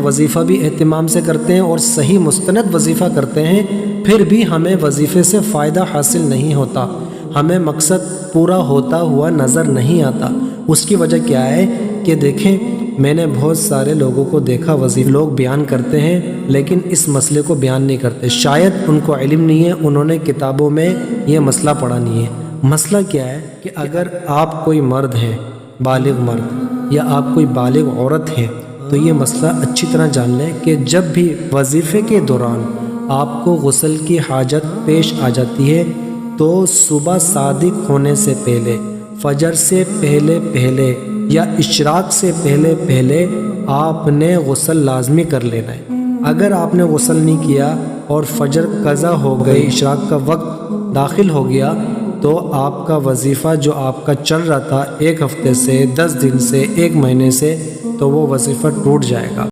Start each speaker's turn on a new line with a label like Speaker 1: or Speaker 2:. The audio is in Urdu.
Speaker 1: وظیفہ بھی اہتمام سے کرتے ہیں اور صحیح مستند وظیفہ کرتے ہیں، پھر بھی ہمیں وظیفے سے فائدہ حاصل نہیں ہوتا، ہمیں مقصد پورا ہوتا ہوا نظر نہیں آتا۔ اس کی وجہ کیا ہے کہ دیکھیں، میں نے بہت سارے لوگوں کو دیکھا، وظیفے لوگ بیان کرتے ہیں لیکن اس مسئلے کو بیان نہیں کرتے، شاید ان کو علم نہیں ہے، انہوں نے کتابوں میں یہ مسئلہ پڑھا نہیں ہے۔ مسئلہ کیا ہے کہ اگر آپ کوئی مرد ہیں، بالغ مرد، یا آپ کوئی بالغ عورت ہیں، تو یہ مسئلہ اچھی طرح جان لیں کہ جب بھی وظیفے کے دوران آپ کو غسل کی حاجت پیش آ جاتی ہے تو صبح صادق ہونے سے پہلے، فجر سے پہلے یا اشراق سے پہلے آپ نے غسل لازمی کر لینا ہے۔ اگر آپ نے غسل نہیں کیا اور فجر قضا ہو گئی، اشراق کا وقت داخل ہو گیا، تو آپ کا وظیفہ جو آپ کا چل رہا تھا 1 ہفتے سے، 10 دن سے، 1 مہینے سے، تو وہ وظیفہ ٹوٹ جائے گا۔